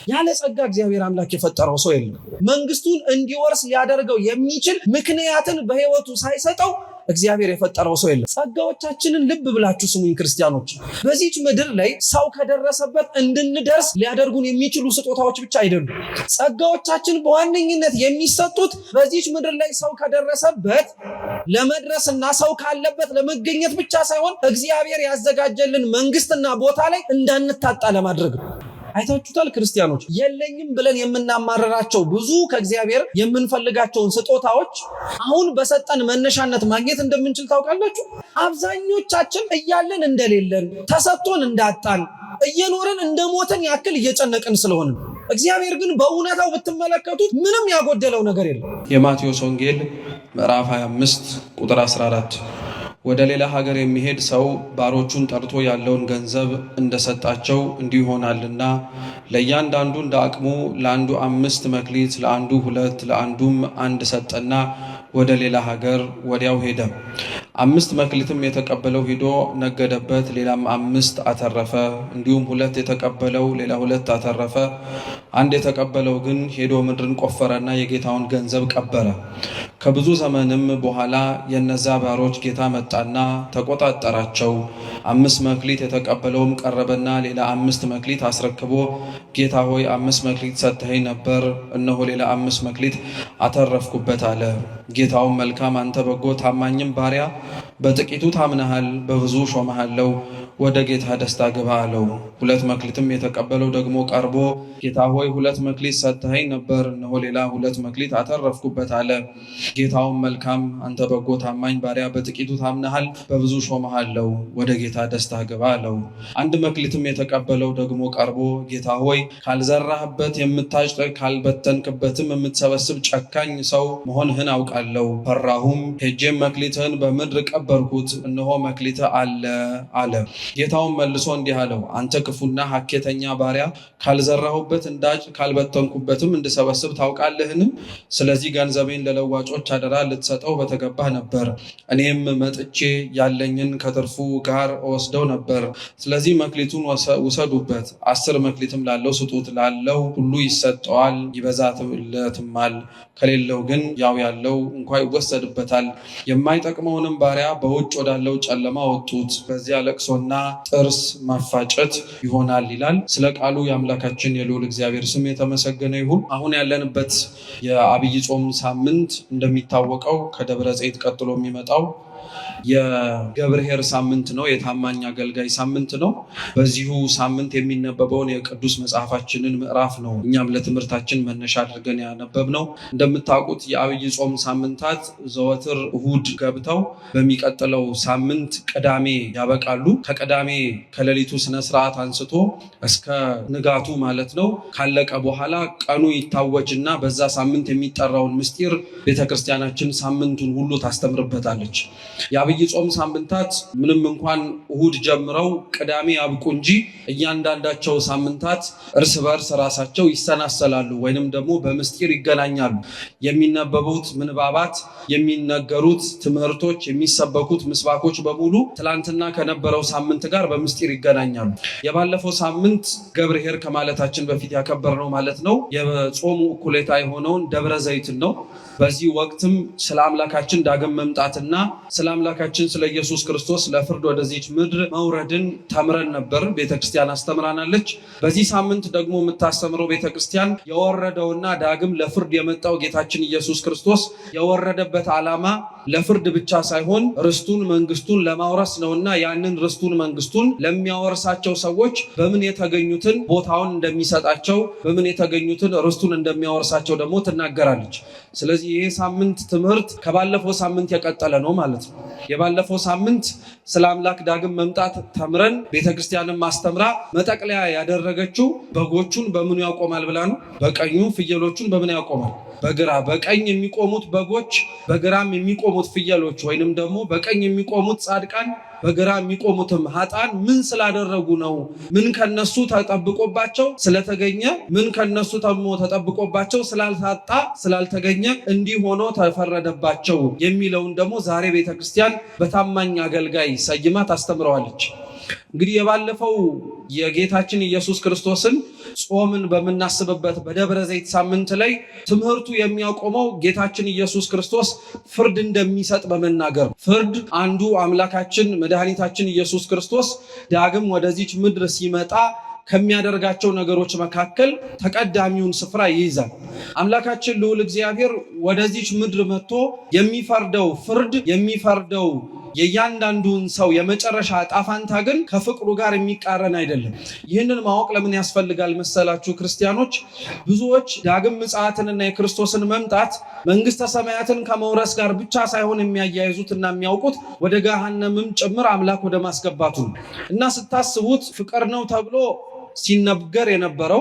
ያለ ጸጋ እግዚአብሔር አምላክ የፈጠረው ሰው የለም። መንግስቱን እንዲወርስ ሊያደርገው የሚችል ምክንያትን በህይወቱ ሳይሰጠው እግዚአብሔር የፈጠረው ሰው የለም። ጸጋዎቻችንን ልብ ብላችሁ ስሙኝ ክርስቲያኖች። በዚህች ምድር ላይ ሰው ከደረሰበት እንድንደርስ ሊያደርጉን የሚችሉ ስጦታዎች ብቻ አይደሉም። ጸጋዎቻችን በዋነኝነት የሚሰጡት በዚህች ምድር ላይ ሰው ከደረሰበት ለመድረስና ሰው ካለበት ለመገኘት ብቻ ሳይሆን እግዚአብሔር ያዘጋጀልን መንግስትና ቦታ ላይ እንዳንታጣ ለማድረግ ነው። አይታችሁታል ክርስቲያኖች፣ የለኝም ብለን የምናማረራቸው ብዙ ከእግዚአብሔር የምንፈልጋቸውን ስጦታዎች አሁን በሰጠን መነሻነት ማግኘት እንደምንችል ታውቃላችሁ። አብዛኞቻችን እያለን እንደሌለን፣ ተሰጥቶን እንዳጣን፣ እየኖርን እንደሞትን ያክል እየጨነቅን ስለሆነ እግዚአብሔር ግን በእውነታው ብትመለከቱት ምንም ያጎደለው ነገር የለም። የማቴዎስ ወንጌል ምዕራፍ 25 ቁጥር 14 ወደ ሌላ ሀገር የሚሄድ ሰው ባሮቹን ጠርቶ ያለውን ገንዘብ እንደሰጣቸው እንዲሁ ይሆናልና ለእያንዳንዱ እንደ አቅሙ፣ ለአንዱ 5 መክሊት፣ ለአንዱ 2፣ ለአንዱም 1 ሰጠና ወደ ሌላ ሀገር ወዲያው ሄደ። 5 መክሊትም የተቀበለው ሂዶ ነገደበት፣ ሌላም 5 አተረፈ። እንዲሁም 2 የተቀበለው ሌላ 2 አተረፈ። 1 የተቀበለው ግን ሄዶ ምድርን ቆፈረና የጌታውን ገንዘብ ቀበረ። ከብዙ ዘመንም በኋላ የነዛ ባሮች ጌታ መጣና ተቆጣጠራቸው። 5 መክሊት የተቀበለውም ቀረበና ሌላ 5 መክሊት አስረክቦ ጌታ ሆይ 5 መክሊት ሰጥተኸኝ ነበር፣ እነሆ ሌላ 5 መክሊት አተረፍኩበት አለ። ጌታውን መልካም አንተ በጎ ታማኝም ባሪያ፣ በጥቂቱ ታምነሃል፣ በብዙ ሾመሃለው፣ ወደ ጌታ ደስታ ግባ አለው። 2 መክሊትም የተቀበለው ደግሞ ቀርቦ ጌታ ሆይ 2 መክሊት ሰጥተኸኝ ነበር፣ እነሆ ሌላ 2 መክሊት አተረፍኩበት አለ። ጌታውን መልካም አንተ በጎ ታማኝ ባሪያ፣ በጥቂቱ ታምነሃል፣ በብዙ ሾመሃለው፣ ወደ ጌታ ደስታ ግባ አለው። 1 መክሊትም የተቀበለው ደግሞ ቀርቦ ጌታ ሆይ ካልዘራህበት የምታጭድ ካልበተንክበትም የምትሰበስብ ጨካኝ ሰው መሆንህን አውቃለሁ። ፈራሁም፣ ሄጄም መክሊትህን በምድር ቀበርኩት፣ እነሆ መክሊትህ አለ። ጌታውን መልሶ እንዲህ አለው፣ አንተ ክፉና ሐኬተኛ ባሪያ፣ ካልዘራሁበት እንዳጭድ ካልበተንኩበትም እንድሰበስብ ታውቃለህን? ስለዚህ ገንዘቤን ለለዋጮች አደራ ልትሰጠው በተገባህ ነበር። እኔም መጥቼ ያለኝን ከትርፉ ጋር እወስደው ነበር። ስለዚህ መክሊቱን ውሰዱበት፣ 10 መክሊትም ላለው ስጡት፣ ላለው ሁሉ ይሰጠዋል ይበዛለትማል፣ ከሌለው ግን ያው ያለው እንኳ ይወሰድበታል። የማይጠቅመውንም ባሪያ በውጭ ወዳለው ጨለማ ወጡት፣ በዚያ ለቅሶና ጥርስ ማፋጨት ይሆናል ይላል። ስለ ቃሉ የአምላካችን የልዑል እግዚአብሔር ስም የተመሰገነ ይሁን። አሁን ያለንበት የአብይ ጾም ሳምንት እንደሚታወቀው ከደብረ ዘይት ቀጥሎ የሚመጣው የገብርኄር ሳምንት ነው። የታማኝ አገልጋይ ሳምንት ነው። በዚሁ ሳምንት የሚነበበውን የቅዱስ መጽሐፋችንን ምዕራፍ ነው እኛም ለትምህርታችን መነሻ አድርገን ያነበብነው። እንደምታውቁት የአብይ ጾም ሳምንታት ዘወትር እሁድ ገብተው በሚቀጥለው ሳምንት ቅዳሜ ያበቃሉ። ከቅዳሜ ከሌሊቱ ስነስርዓት አንስቶ እስከ ንጋቱ ማለት ነው ካለቀ በኋላ ቀኑ ይታወጅና በዛ ሳምንት የሚጠራውን ምስጢር ቤተክርስቲያናችን ሳምንቱን ሁሉ ታስተምርበታለች። የአብይ ጾም ሳምንታት ምንም እንኳን እሁድ ጀምረው ቅዳሜ ያብቁ እንጂ እያንዳንዳቸው ሳምንታት እርስ በርስ ራሳቸው ይሰናሰላሉ ወይንም ደግሞ በምስጢር ይገናኛሉ። የሚነበቡት ምንባባት፣ የሚነገሩት ትምህርቶች፣ የሚሰበኩት ምስባኮች በሙሉ ትላንትና ከነበረው ሳምንት ጋር በምስጢር ይገናኛሉ። የባለፈው ሳምንት ገብርኄር ከማለታችን በፊት ያከበርነው ማለት ነው የጾሙ እኩሌታ የሆነውን ደብረ ዘይትን ነው። በዚህ ወቅትም ስለ አምላካችን ዳግም መምጣትና ስለ አምላካችን ስለ ኢየሱስ ክርስቶስ ለፍርድ ወደዚች ምድር መውረድን ተምረን ነበር። ቤተክርስቲያን አስተምራናለች። በዚህ ሳምንት ደግሞ የምታስተምረው ቤተክርስቲያን የወረደውና ዳግም ለፍርድ የመጣው ጌታችን ኢየሱስ ክርስቶስ የወረደበት ዓላማ ለፍርድ ብቻ ሳይሆን ርስቱን መንግስቱን ለማውረስ ነውና ያንን ርስቱን መንግስቱን ለሚያወርሳቸው ሰዎች በምን የተገኙትን ቦታውን እንደሚሰጣቸው፣ በምን የተገኙትን ርስቱን እንደሚያወርሳቸው ደግሞ ትናገራለች። ስለዚህ ይህ ሳምንት ትምህርት ከባለፈው ሳምንት የቀጠለ ነው ማለት ነው። የባለፈው ሳምንት ስለ አምላክ ዳግም መምጣት ተምረን ቤተክርስቲያንን ማስተምራ መጠቅለያ ያደረገችው በጎቹን በምኑ ያቆማል ብላ ነው። በቀኙ ፍየሎቹን በምን ያቆማል? በግራ። በቀኝ የሚቆሙት በጎች፣ በግራም የሚቆሙት ፍየሎች ወይንም ደግሞ በቀኝ የሚቆሙት ጻድቃን፣ በግራ የሚቆሙትም ኃጥአን ምን ስላደረጉ ነው? ምን ከነሱ ተጠብቆባቸው ስለተገኘ፣ ምን ከነሱ ተጠብቆባቸው ስላልታጣ ስላልተገኘ እንዲህ ሆኖ ተፈረደባቸው የሚለውን ደግሞ ዛሬ ቤተክርስቲያን በታማኝ አገልጋይ ሰይማ ታስተምረዋለች። እንግዲህ የባለፈው የጌታችን ኢየሱስ ክርስቶስን ጾምን በመናስብበት በደብረ ዘይት ሳምንት ላይ ትምህርቱ የሚያቆመው ጌታችን ኢየሱስ ክርስቶስ ፍርድ እንደሚሰጥ በመናገር ፍርድ አንዱ አምላካችን መድኃኒታችን ኢየሱስ ክርስቶስ ዳግም ወደዚች ምድር ሲመጣ ከሚያደርጋቸው ነገሮች መካከል ተቀዳሚውን ስፍራ ይይዛል። አምላካችን ልዑል እግዚአብሔር ወደዚች ምድር መጥቶ የሚፈርደው ፍርድ የሚፈርደው የእያንዳንዱን ሰው የመጨረሻ ዕጣ ፈንታ ግን ከፍቅሩ ጋር የሚቃረን አይደለም። ይህንን ማወቅ ለምን ያስፈልጋል መሰላችሁ ክርስቲያኖች? ብዙዎች ዳግም ምጽአትንና የክርስቶስን መምጣት መንግስተ ሰማያትን ከመውረስ ጋር ብቻ ሳይሆን የሚያያይዙትና የሚያውቁት ወደ ገሃነምም ጭምር አምላክ ወደ ማስገባቱ ነው እና ስታስቡት ፍቅር ነው ተብሎ ሲነገር የነበረው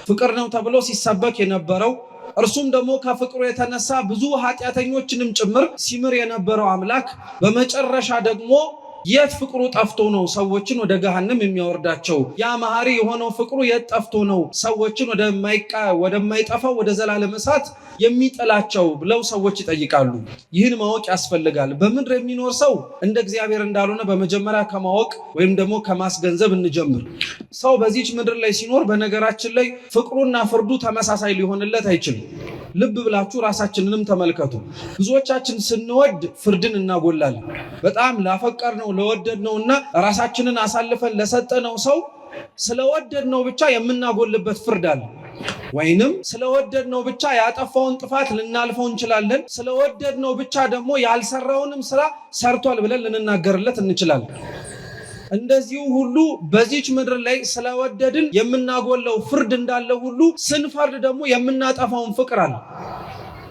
ፍቅር ነው ተብሎ ሲሰበክ የነበረው እርሱም ደግሞ ከፍቅሩ የተነሳ ብዙ ኃጢአተኞችንም ጭምር ሲምር የነበረው አምላክ በመጨረሻ ደግሞ የት ፍቅሩ ጠፍቶ ነው ሰዎችን ወደ ገሃነም የሚያወርዳቸው? ያ መሐሪ የሆነው ፍቅሩ የት ጠፍቶ ነው ሰዎችን ወደማይጠፋው ወደ ዘላለም እሳት የሚጥላቸው ብለው ሰዎች ይጠይቃሉ። ይህን ማወቅ ያስፈልጋል። በምድር የሚኖር ሰው እንደ እግዚአብሔር እንዳልሆነ በመጀመሪያ ከማወቅ ወይም ደግሞ ከማስገንዘብ እንጀምር። ሰው በዚች ምድር ላይ ሲኖር በነገራችን ላይ ፍቅሩና ፍርዱ ተመሳሳይ ሊሆንለት አይችልም። ልብ ብላችሁ ራሳችንንም ተመልከቱ። ብዙዎቻችን ስንወድ ፍርድን እናጎላለን። በጣም ላፈቀርነው ለወደድነውና ራሳችንን አሳልፈን ለሰጠነው ሰው ስለወደድነው ብቻ የምናጎልበት ፍርድ አለ። ወይንም ስለወደድነው ብቻ ያጠፋውን ጥፋት ልናልፈው እንችላለን። ስለወደድነው ብቻ ደግሞ ያልሰራውንም ስራ ሰርቷል ብለን ልንናገርለት እንችላለን። እንደዚሁ ሁሉ በዚች ምድር ላይ ስለወደድን የምናጎለው ፍርድ እንዳለ ሁሉ ስንፈርድ ደግሞ የምናጠፋውን ፍቅር አለ።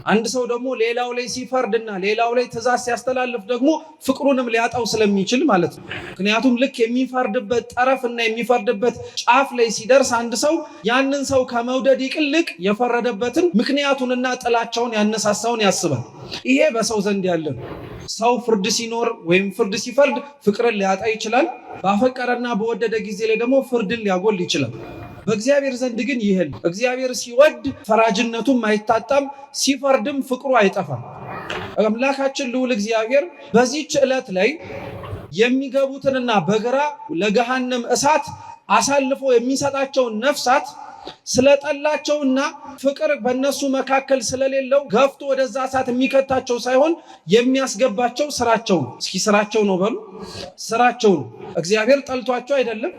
አንድ ሰው ደግሞ ሌላው ላይ ሲፈርድና ሌላው ላይ ትእዛዝ ሲያስተላልፍ ደግሞ ፍቅሩንም ሊያጣው ስለሚችል ማለት ነው። ምክንያቱም ልክ የሚፈርድበት ጠረፍና የሚፈርድበት ጫፍ ላይ ሲደርስ አንድ ሰው ያንን ሰው ከመውደድ ይልቅ የፈረደበትን ምክንያቱንና ጥላቻውን ያነሳሳውን ያስባል። ይሄ በሰው ዘንድ ያለ ነው። ሰው ፍርድ ሲኖር ወይም ፍርድ ሲፈርድ ፍቅርን ሊያጣ ይችላል። ባፈቀረና በወደደ ጊዜ ላይ ደግሞ ፍርድን ሊያጎል ይችላል። በእግዚአብሔር ዘንድ ግን ይሄን እግዚአብሔር ሲወድ ፈራጅነቱም አይታጣም፣ ሲፈርድም ፍቅሩ አይጠፋም። አምላካችን ልዑል እግዚአብሔር በዚህች ዕለት ላይ የሚገቡትንና በግራ ለገሃነም እሳት አሳልፎ የሚሰጣቸውን ነፍሳት ስለጠላቸውና ፍቅር በእነሱ መካከል ስለሌለው ገፍቶ ወደዛ እሳት የሚከታቸው ሳይሆን የሚያስገባቸው ስራቸው ነው። እስኪ ስራቸው ነው በሉ። ስራቸው ነው። እግዚአብሔር ጠልቷቸው አይደለም።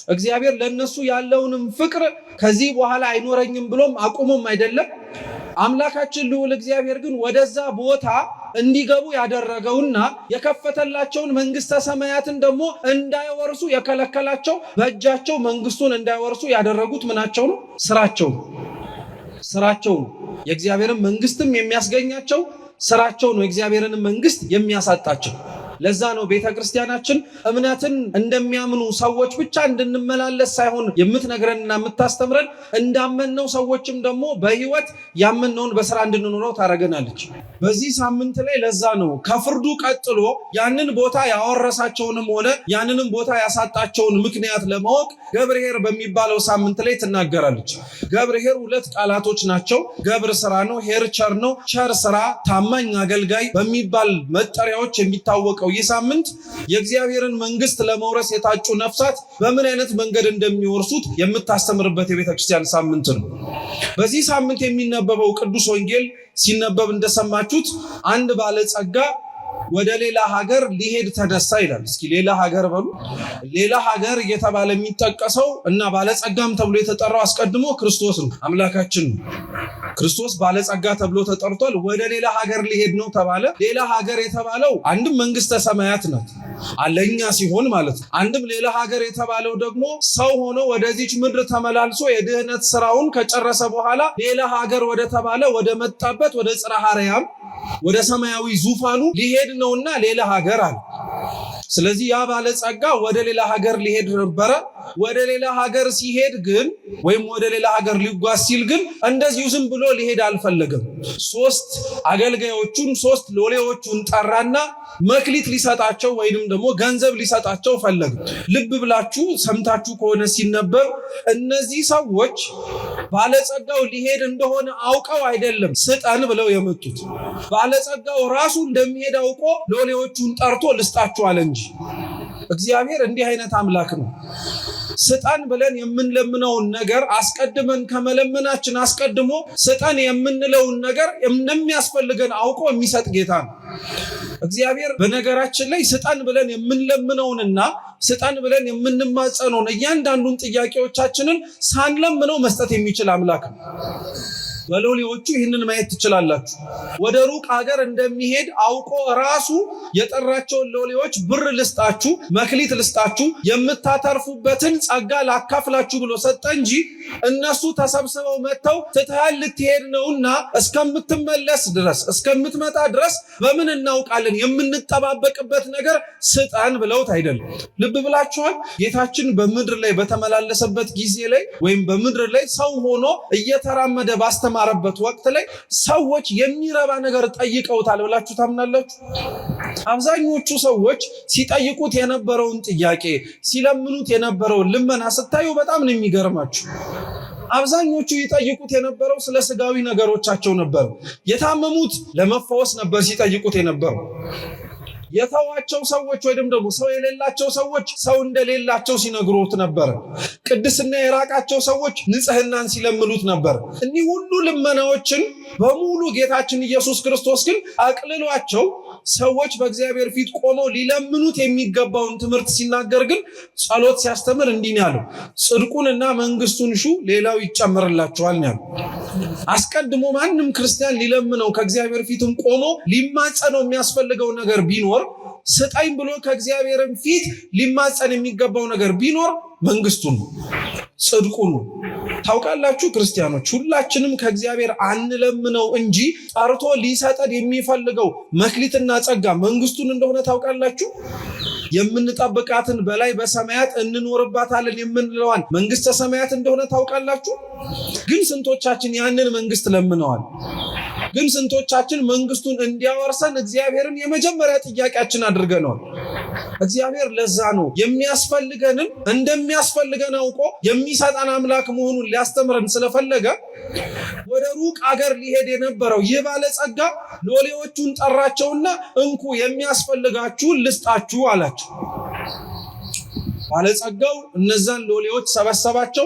እግዚአብሔር ለነሱ ያለውንም ፍቅር ከዚህ በኋላ አይኖረኝም ብሎም አቁሞም አይደለም። አምላካችን ልዑል እግዚአብሔር ግን ወደዛ ቦታ እንዲገቡ ያደረገውና የከፈተላቸውን መንግስተ ሰማያትን ደግሞ እንዳይወርሱ የከለከላቸው በእጃቸው መንግስቱን እንዳይወርሱ ያደረጉት ምናቸው ነው? ስራቸው ነው። ስራቸው ነው። የእግዚአብሔርን መንግስትም የሚያስገኛቸው ስራቸው ነው። የእግዚአብሔርን መንግስት የሚያሳጣቸው። ለዛ ነው ቤተክርስቲያናችን እምነትን እንደሚያምኑ ሰዎች ብቻ እንድንመላለስ ሳይሆን የምትነግረንና የምታስተምረን እንዳመንነው ሰዎችም ደግሞ በህይወት ያመንነውን በስራ እንድንኖረው ታደርገናለች። በዚህ ሳምንት ላይ ለዛ ነው ከፍርዱ ቀጥሎ ያንን ቦታ ያወረሳቸውንም ሆነ ያንንም ቦታ ያሳጣቸውን ምክንያት ለማወቅ ገብርኄር በሚባለው ሳምንት ላይ ትናገራለች። ገብርኄር ሁለት ቃላቶች ናቸው። ገብር ስራ ነው፣ ኄር ቸር ነው። ቸር ስራ፣ ታማኝ አገልጋይ በሚባል መጠሪያዎች የሚታወቀው ይህ ሳምንት የእግዚአብሔርን መንግስት ለመውረስ የታጩ ነፍሳት በምን አይነት መንገድ እንደሚወርሱት የምታስተምርበት የቤተክርስቲያን ሳምንት ነው። በዚህ ሳምንት የሚነበበው ቅዱስ ወንጌል ሲነበብ እንደሰማችሁት አንድ ባለጸጋ ወደ ሌላ ሀገር ሊሄድ ተነሳ ይላል። እስኪ ሌላ ሀገር በሉ። ሌላ ሀገር እየተባለ የሚጠቀሰው እና ባለጸጋም ተብሎ የተጠራው አስቀድሞ ክርስቶስ ነው፣ አምላካችን ነው። ክርስቶስ ባለጸጋ ተብሎ ተጠርቷል። ወደ ሌላ ሀገር ሊሄድ ነው ተባለ። ሌላ ሀገር የተባለው አንድም መንግስተ ሰማያት ናት አለኛ ሲሆን ማለት ነው። አንድም ሌላ ሀገር የተባለው ደግሞ ሰው ሆኖ ወደዚች ምድር ተመላልሶ የድህነት ስራውን ከጨረሰ በኋላ ሌላ ሀገር ወደ ተባለ ወደ መጣበት ወደ ጽርሐ አርያም ወደ ሰማያዊ ዙፋኑ ሊሄድ ነውና ሌላ ሀገር አለ። ስለዚህ ያ ባለጸጋ ወደ ሌላ ሀገር ሊሄድ ነበረ። ወደ ሌላ ሀገር ሲሄድ ግን ወይም ወደ ሌላ ሀገር ሊጓዝ ሲል ግን እንደዚሁ ዝም ብሎ ሊሄድ አልፈለገም። ሶስት አገልጋዮቹን ሶስት ሎሌዎቹን ጠራና መክሊት ሊሰጣቸው ወይንም ደግሞ ገንዘብ ሊሰጣቸው ፈለገ። ልብ ብላችሁ ሰምታችሁ ከሆነ ሲነበብ እነዚህ ሰዎች ባለጸጋው ሊሄድ እንደሆነ አውቀው አይደለም ስጠን ብለው የመጡት። ባለጸጋው ራሱ እንደሚሄድ አውቆ ሎሌዎቹን ጠርቶ ልስጣችሁ አለ እንጂ እግዚአብሔር እንዲህ አይነት አምላክ ነው። ስጠን ብለን የምንለምነውን ነገር አስቀድመን ከመለመናችን አስቀድሞ ስጠን የምንለውን ነገር እንደሚያስፈልገን አውቆ የሚሰጥ ጌታ ነው። እግዚአብሔር በነገራችን ላይ ስጠን ብለን የምንለምነውንና ስጠን ብለን የምንማጸነውን እያንዳንዱን ጥያቄዎቻችንን ሳንለምነው መስጠት የሚችል አምላክ ነው። በሎሌዎቹ ይህንን ማየት ትችላላችሁ። ወደ ሩቅ ሀገር እንደሚሄድ አውቆ ራሱ የጠራቸውን ሎሌዎች ብር ልስጣችሁ፣ መክሊት ልስጣችሁ፣ የምታተርፉበትን ጸጋ ላካፍላችሁ ብሎ ሰጠ እንጂ እነሱ ተሰብስበው መጥተው ትተሃል ልትሄድ ነውና እስከምትመለስ ድረስ እስከምትመጣ ድረስ በምን እናውቃለን የምንጠባበቅበት ነገር ስጠን ብለውት አይደለም። ልብ ብላችኋል? ጌታችን በምድር ላይ በተመላለሰበት ጊዜ ላይ ወይም በምድር ላይ ሰው ሆኖ እየተራመደ ባስተማረበት ወቅት ላይ ሰዎች የሚረባ ነገር ጠይቀውታል ብላችሁ ታምናላችሁ? አብዛኞቹ ሰዎች ሲጠይቁት የነበረውን ጥያቄ ሲለምኑት የነበረውን ልመና ስታዩ በጣም ነው የሚገርማችሁ። አብዛኞቹ ይጠይቁት የነበረው ስለ ስጋዊ ነገሮቻቸው ነበር። የታመሙት ለመፈወስ ነበር ሲጠይቁት የነበረው። የተዋቸው ሰዎች ወይም ደግሞ ሰው የሌላቸው ሰዎች ሰው እንደሌላቸው ሲነግሩት ነበር። ቅድስና የራቃቸው ሰዎች ንጽህናን ሲለምኑት ነበር። እኒህ ሁሉ ልመናዎችን በሙሉ ጌታችን ኢየሱስ ክርስቶስ ግን አቅልሏቸው ሰዎች በእግዚአብሔር ፊት ቆመው ሊለምኑት የሚገባውን ትምህርት ሲናገር ግን ጸሎት ሲያስተምር እንዲህ ነው ያለው፣ ጽድቁንና መንግስቱን ሹ ሌላው ይጨመርላችኋል ነው ያለው። አስቀድሞ ማንም ክርስቲያን ሊለምነው ከእግዚአብሔር ፊትም ቆሞ ሊማጸነው የሚያስፈልገው ነገር ቢኖር ስጠኝ ብሎ ከእግዚአብሔርም ፊት ሊማጸን የሚገባው ነገር ቢኖር መንግስቱን ጽድቁን። ታውቃላችሁ ክርስቲያኖች፣ ሁላችንም ከእግዚአብሔር አንለምነው እንጂ ጠርቶ ሊሰጠን የሚፈልገው መክሊትና ጸጋ መንግስቱን እንደሆነ ታውቃላችሁ። የምንጠብቃትን በላይ በሰማያት እንኖርባታለን የምንለዋን መንግስተ ሰማያት እንደሆነ ታውቃላችሁ። ግን ስንቶቻችን ያንን መንግስት ለምነዋል? ግን ስንቶቻችን መንግስቱን እንዲያወርሰን እግዚአብሔርን የመጀመሪያ ጥያቄያችን አድርገነዋል? እግዚአብሔር ለዛ ነው የሚያስፈልገንን እንደሚያስፈልገን አውቆ የሚሰጠን አምላክ መሆኑን ሊያስተምረን ስለፈለገ ወደ ሩቅ አገር ሊሄድ የነበረው ይህ ባለጸጋ ሎሌዎቹን ጠራቸውና እንኩ የሚያስፈልጋችሁን ልስጣችሁ አላቸው። ባለጸጋው እነዛን ሎሌዎች ሰበሰባቸው።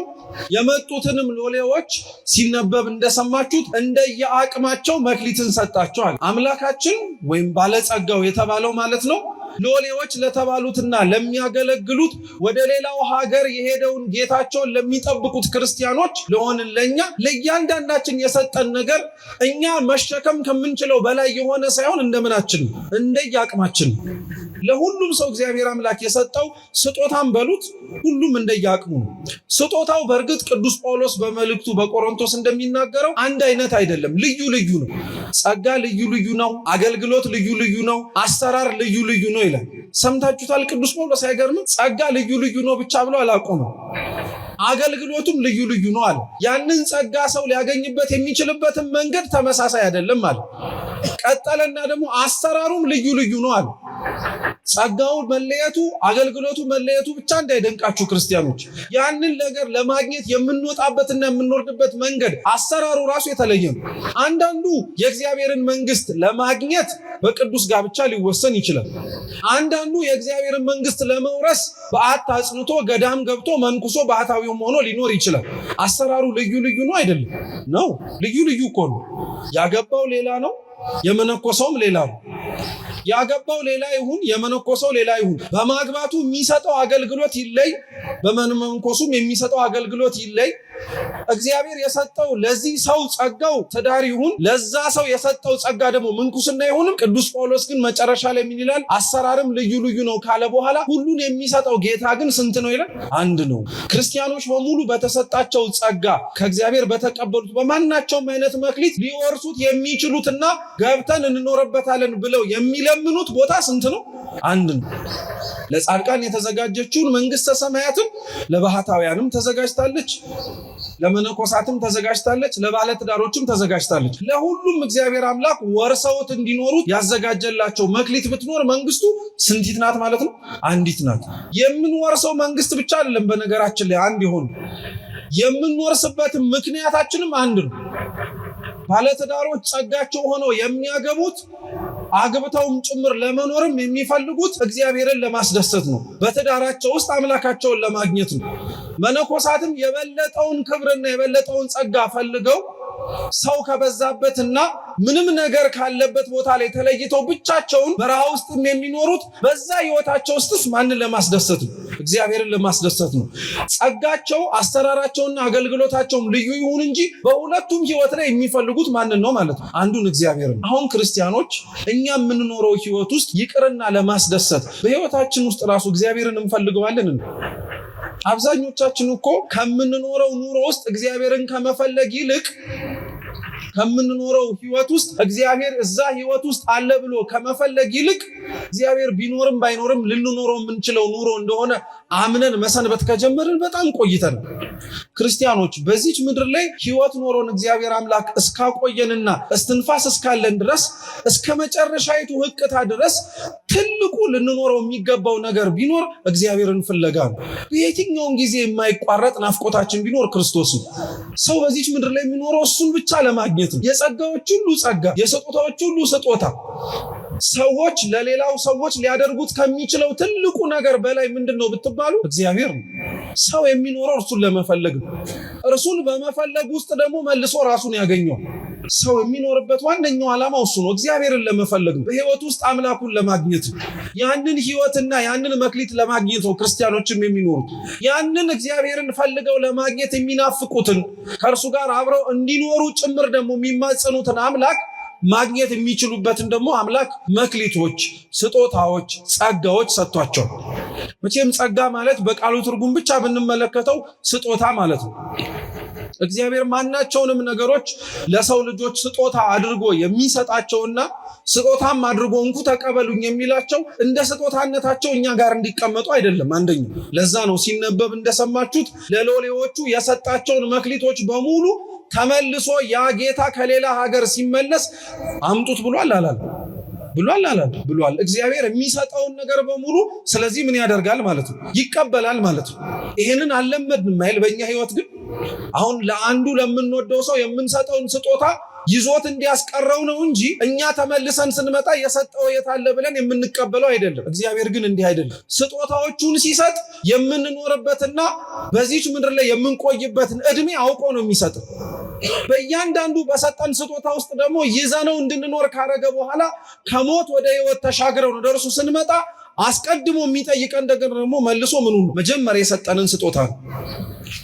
የመጡትንም ሎሌዎች ሲነበብ እንደሰማችሁት እንደየአቅማቸው መክሊትን ሰጣቸው አለ። አምላካችን ወይም ባለጸጋው የተባለው ማለት ነው ሎሌዎች ለተባሉትና ለሚያገለግሉት ወደ ሌላው ሀገር የሄደውን ጌታቸውን ለሚጠብቁት ክርስቲያኖች ለሆንን ለኛ ለእያንዳንዳችን የሰጠን ነገር እኛ መሸከም ከምንችለው በላይ የሆነ ሳይሆን እንደምናችን እንደየአቅማችን። ለሁሉም ሰው እግዚአብሔር አምላክ የሰጠው ስጦታም በሉት ሁሉም እንደየአቅሙ ነው። ስጦታው በእርግጥ ቅዱስ ጳውሎስ በመልእክቱ በቆሮንቶስ እንደሚናገረው አንድ አይነት አይደለም፣ ልዩ ልዩ ነው። ጸጋ ልዩ ልዩ ነው። አገልግሎት ልዩ ልዩ ነው። አሰራር ልዩ ልዩ ነው ይላል። ሰምታችሁታል? ቅዱስ ጳውሎስ አይገርምም? ጸጋ ልዩ ልዩ ነው ብቻ ብሎ አላቆመም። አገልግሎቱም ልዩ ልዩ ነው አለ። ያንን ጸጋ ሰው ሊያገኝበት የሚችልበትን መንገድ ተመሳሳይ አይደለም አለ። ቀጠለና ደግሞ አሰራሩም ልዩ ልዩ ነው አለ። ጸጋው መለየቱ አገልግሎቱ መለየቱ ብቻ እንዳይደንቃችሁ ክርስቲያኖች፣ ያንን ነገር ለማግኘት የምንወጣበትና የምንወርድበት መንገድ አሰራሩ ራሱ የተለየ ነው። አንዳንዱ የእግዚአብሔርን መንግስት ለማግኘት በቅዱስ ጋብቻ ሊወሰን ይችላል። አንዳንዱ የእግዚአብሔርን መንግስት ለመውረስ በዓት አጽንቶ ገዳም ገብቶ መንኩሶ ባህታዊውም ሆኖ ሊኖር ይችላል። አሰራሩ ልዩ ልዩ ነው አይደለም? ነው፣ ልዩ ልዩ እኮ ነው። ያገባው ሌላ ነው፣ የመነኮሰውም ሌላ ነው። ያገባው ሌላ ይሁን የመነኮሰው ሌላ ይሁን፣ በማግባቱ የሚሰጠው አገልግሎት ይለይ፣ በመንኮሱም የሚሰጠው አገልግሎት ይለይ። እግዚአብሔር የሰጠው ለዚህ ሰው ጸጋው ትዳር ይሁን፣ ለዛ ሰው የሰጠው ጸጋ ደግሞ ምንኩስና ይሁንም። ቅዱስ ጳውሎስ ግን መጨረሻ ላይ ምን ይላል? አሰራርም ልዩ ልዩ ነው ካለ በኋላ ሁሉን የሚሰጠው ጌታ ግን ስንት ነው ይላል? አንድ ነው። ክርስቲያኖች በሙሉ በተሰጣቸው ጸጋ ከእግዚአብሔር በተቀበሉት በማናቸውም አይነት መክሊት ሊወርሱት የሚችሉትና ገብተን እንኖርበታለን ብለው የሚለምኑት ቦታ ስንት ነው? አንድ ነው። ለጻድቃን የተዘጋጀችውን መንግስተ ሰማያትም ለባህታውያንም ተዘጋጅታለች፣ ለመነኮሳትም ተዘጋጅታለች፣ ለባለትዳሮችም ተዘጋጅታለች። ለሁሉም እግዚአብሔር አምላክ ወርሰውት እንዲኖሩት ያዘጋጀላቸው መክሊት ብትኖር መንግስቱ ስንቲት ናት ማለት ነው? አንዲት ናት። የምንወርሰው መንግስት ብቻ አይደለም፣ በነገራችን ላይ አንድ ይሆን የምንወርስበት ምክንያታችንም አንድ ነው። ባለትዳሮች ጸጋቸው ሆነው የሚያገቡት አግብተውም ጭምር ለመኖርም የሚፈልጉት እግዚአብሔርን ለማስደሰት ነው። በትዳራቸው ውስጥ አምላካቸውን ለማግኘት ነው። መነኮሳትም የበለጠውን ክብርና የበለጠውን ጸጋ ፈልገው ሰው ከበዛበትና ምንም ነገር ካለበት ቦታ ላይ ተለይተው ብቻቸውን በረሃ ውስጥ የሚኖሩት በዛ ህይወታቸው ውስጥስ ማንን ለማስደሰት ነው? እግዚአብሔርን ለማስደሰት ነው። ጸጋቸው፣ አስተራራቸውና አገልግሎታቸውም ልዩ ይሁን እንጂ በሁለቱም ህይወት ላይ የሚፈልጉት ማንን ነው ማለት ነው? አንዱን እግዚአብሔርን። አሁን ክርስቲያኖች እኛ የምንኖረው ህይወት ውስጥ ይቅርና ለማስደሰት በህይወታችን ውስጥ ራሱ እግዚአብሔርን እንፈልገዋለን። አብዛኞቻችን እኮ ከምንኖረው ኑሮ ውስጥ እግዚአብሔርን ከመፈለግ ይልቅ ከምንኖረው ህይወት ውስጥ እግዚአብሔር እዛ ህይወት ውስጥ አለ ብሎ ከመፈለግ ይልቅ እግዚአብሔር ቢኖርም ባይኖርም ልንኖረው የምንችለው ኑሮ እንደሆነ አምነን መሰንበት ከጀመርን በጣም ቆይተን። ክርስቲያኖች በዚች ምድር ላይ ህይወት ኖሮን እግዚአብሔር አምላክ እስካቆየንና እስትንፋስ እስካለን ድረስ እስከ መጨረሻይቱ ህቅታ ድረስ ትልቁ ልንኖረው የሚገባው ነገር ቢኖር እግዚአብሔርን ፍለጋ ነው። በየትኛውም ጊዜ የማይቋረጥ ናፍቆታችን ቢኖር ክርስቶስ ነው። ሰው በዚች ምድር ላይ የሚኖረው እሱን ብቻ ለማግኘት ነው። የጸጋዎች ሁሉ ጸጋ፣ የስጦታዎች ሁሉ ስጦታ ሰዎች ለሌላው ሰዎች ሊያደርጉት ከሚችለው ትልቁ ነገር በላይ ምንድነው ብትባሉ እግዚአብሔር ነው። ሰው የሚኖረው እርሱን ለመፈለግ ነው። እርሱን በመፈለግ ውስጥ ደግሞ መልሶ ራሱን ያገኘው። ሰው የሚኖርበት ዋነኛው ዓላማው እሱ ነው፣ እግዚአብሔርን ለመፈለግ ነው። በህይወት ውስጥ አምላኩን ለማግኘት ነው። ያንን ህይወትና ያንን መክሊት ለማግኘት ነው ክርስቲያኖችም የሚኖሩት። ያንን እግዚአብሔርን ፈልገው ለማግኘት የሚናፍቁትን ከእርሱ ጋር አብረው እንዲኖሩ ጭምር ደግሞ የሚማጸኑትን አምላክ ማግኘት የሚችሉበትን ደግሞ አምላክ መክሊቶች፣ ስጦታዎች፣ ጸጋዎች ሰጥቷቸው። መቼም ጸጋ ማለት በቃሉ ትርጉም ብቻ ብንመለከተው ስጦታ ማለት ነው። እግዚአብሔር ማናቸውንም ነገሮች ለሰው ልጆች ስጦታ አድርጎ የሚሰጣቸውና ስጦታም አድርጎ እንኩ ተቀበሉኝ የሚላቸው እንደ ስጦታነታቸው እኛ ጋር እንዲቀመጡ አይደለም። አንደኛው ለዛ ነው ሲነበብ እንደሰማችሁት ለሎሌዎቹ የሰጣቸውን መክሊቶች በሙሉ ተመልሶ ያ ጌታ ከሌላ ሀገር ሲመለስ አምጡት ብሏል አላል? ብሏል። እግዚአብሔር የሚሰጠውን ነገር በሙሉ ስለዚህ ምን ያደርጋል ማለት ነው? ይቀበላል ማለት ነው። ይሄንን አልለመድንም አይደል? በእኛ ህይወት ግን አሁን ለአንዱ ለምንወደው ሰው የምንሰጠውን ስጦታ ይዞት እንዲያስቀረው ነው እንጂ እኛ ተመልሰን ስንመጣ የሰጠው የታለ ብለን የምንቀበለው አይደለም። እግዚአብሔር ግን እንዲህ አይደለም። ስጦታዎቹን ሲሰጥ የምንኖርበትና በዚች ምድር ላይ የምንቆይበትን እድሜ አውቆ ነው የሚሰጠው። በእያንዳንዱ በሰጠን ስጦታ ውስጥ ደግሞ ይዘነው እንድንኖር ካረገ በኋላ ከሞት ወደ ህይወት ተሻግረው ነው ደርሱ ስንመጣ አስቀድሞ የሚጠይቀን ነገር ደግሞ መልሶ ምኑ መጀመሪያ የሰጠንን ስጦታ ነው።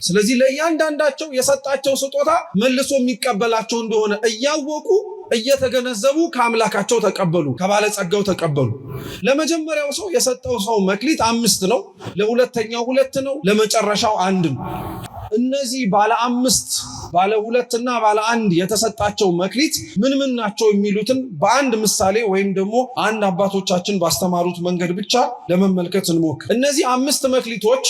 ስለዚህ ለእያንዳንዳቸው የሰጣቸው ስጦታ መልሶ የሚቀበላቸው እንደሆነ እያወቁ እየተገነዘቡ ከአምላካቸው ተቀበሉ፣ ከባለጸጋው ተቀበሉ። ለመጀመሪያው ሰው የሰጠው ሰው መክሊት 5 ነው፣ ለሁለተኛው 2 ነው፣ ለመጨረሻው 1 ነው። እነዚህ ባለ 5 ባለ 2 እና ባለ 1 የተሰጣቸው መክሊት ምን ናቸው የሚሉትን በአንድ ምሳሌ ወይም ደግሞ አንድ አባቶቻችን ባስተማሩት መንገድ ብቻ ለመመልከት እንሞክር። እነዚህ 5 መክሊቶች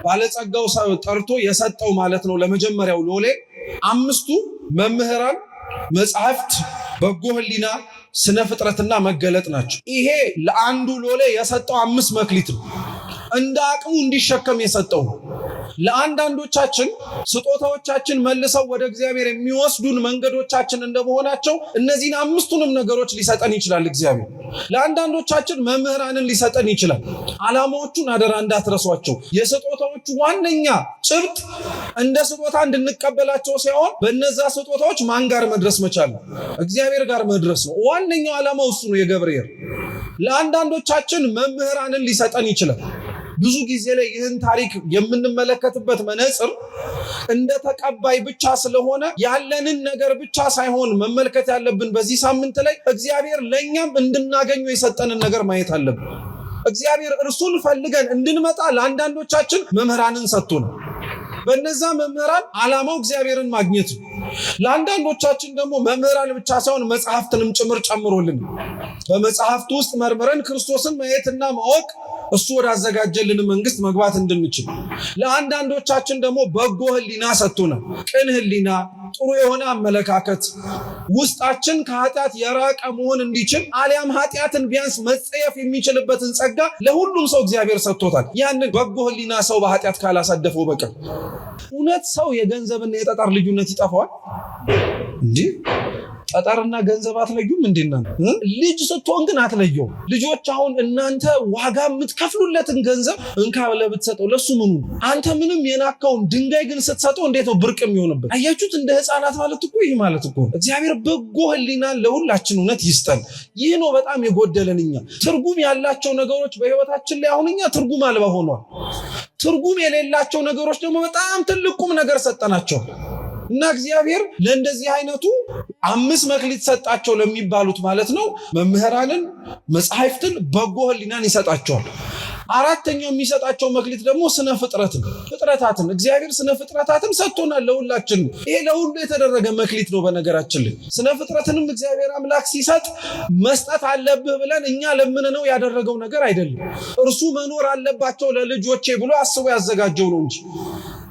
ባለጸጋው ጠርቶ የሰጠው ማለት ነው ለመጀመሪያው ሎሌ 5ቱ መምህራን፣ መጻሕፍት፣ በጎ ሕሊና፣ ስነ ፍጥረትና መገለጥ ናቸው። ይሄ ለአንዱ ሎሌ የሰጠው 5 መክሊት ነው። እንደ አቅሙ እንዲሸከም የሰጠው። ለአንዳንዶቻችን ስጦታዎቻችን መልሰው ወደ እግዚአብሔር የሚወስዱን መንገዶቻችን እንደመሆናቸው እነዚህን 5ቱንም ነገሮች ሊሰጠን ይችላል እግዚአብሔር። ለአንዳንዶቻችን መምህራንን ሊሰጠን ይችላል። ዓላማዎቹን አደራ እንዳትረሷቸው። የስጦታዎቹ ዋነኛ ጭብጥ እንደ ስጦታ እንድንቀበላቸው ሳይሆን በእነዛ ስጦታዎች ማን ጋር መድረስ መቻል ነው? እግዚአብሔር ጋር መድረስ ነው። ዋነኛው ዓላማው እሱ ነው የገብርኤል። ለአንዳንዶቻችን መምህራንን ሊሰጠን ይችላል። ብዙ ጊዜ ላይ ይህን ታሪክ የምንመለከትበት መነጽር እንደ ተቀባይ ብቻ ስለሆነ ያለንን ነገር ብቻ ሳይሆን መመልከት ያለብን በዚህ ሳምንት ላይ እግዚአብሔር ለእኛም እንድናገኘው የሰጠንን ነገር ማየት አለብን። እግዚአብሔር እርሱን ፈልገን እንድንመጣ ለአንዳንዶቻችን መምህራንን ሰጥቶናል። በእነዛ መምህራን ዓላማው እግዚአብሔርን ማግኘት ነው። ለአንዳንዶቻችን ደግሞ መምህራን ብቻ ሳይሆን መጽሐፍትንም ጭምር ጨምሮልን በመጽሐፍት ውስጥ መርምረን ክርስቶስን ማየትና ማወቅ እሱ ወዳዘጋጀልን መንግስት መግባት እንድንችል። ለአንዳንዶቻችን ደግሞ በጎ ሕሊና ሰጥቶናል። ቅን ሕሊና፣ ጥሩ የሆነ አመለካከት፣ ውስጣችን ከኃጢአት የራቀ መሆን እንዲችል አሊያም ኃጢአትን ቢያንስ መጸየፍ የሚችልበትን ጸጋ ለሁሉም ሰው እግዚአብሔር ሰጥቶታል። ያንን በጎ ሕሊና ሰው በኃጢአት ካላሳደፈው በቀር እውነት ሰው የገንዘብና የጠጠር ልዩነት ይጠፋዋል እንዴ? ጠጠርና ገንዘብ አትለዩም እንዴና? ልጅ ስትሆን ግን አትለየው። ልጆች አሁን እናንተ ዋጋ የምትከፍሉለትን ገንዘብ እንካ ብለህ ብትሰጠው ለሱ ምኑ? አንተ ምንም የናካውን ድንጋይ ግን ስትሰጠው እንዴት ነው ብርቅ የሚሆንበት? አያችሁት? እንደ ህፃናት ማለት እኮ ይህ ማለት እኮ እግዚአብሔር በጎ ህሊናን ለሁላችን እውነት ይስጠን። ይህ ነው በጣም የጎደለን እኛ። ትርጉም ያላቸው ነገሮች በህይወታችን ላይ አሁን እኛ ትርጉም አልባ ሆኗል። ትርጉም የሌላቸው ነገሮች ደግሞ በጣም ትልቁም ነገር ሰጠናቸው እና እግዚአብሔር ለእንደዚህ አይነቱ 5 መክሊት ሰጣቸው ለሚባሉት ማለት ነው መምህራንን፣ መጻሕፍትን፣ በጎ ህሊናን ይሰጣቸዋል። 4ኛው የሚሰጣቸው መክሊት ደግሞ ስነ ፍጥረታትን እግዚአብሔር ስነ ፍጥረታትን ሰጥቶናል ለሁላችን። ይሄ ለሁሉ የተደረገ መክሊት ነው። በነገራችን ላይ ስነ ፍጥረትንም እግዚአብሔር አምላክ ሲሰጥ መስጠት አለብህ ብለን እኛ ለምንነው ያደረገው ነገር አይደለም። እርሱ መኖር አለባቸው ለልጆቼ ብሎ አስቦ ያዘጋጀው ነው እንጂ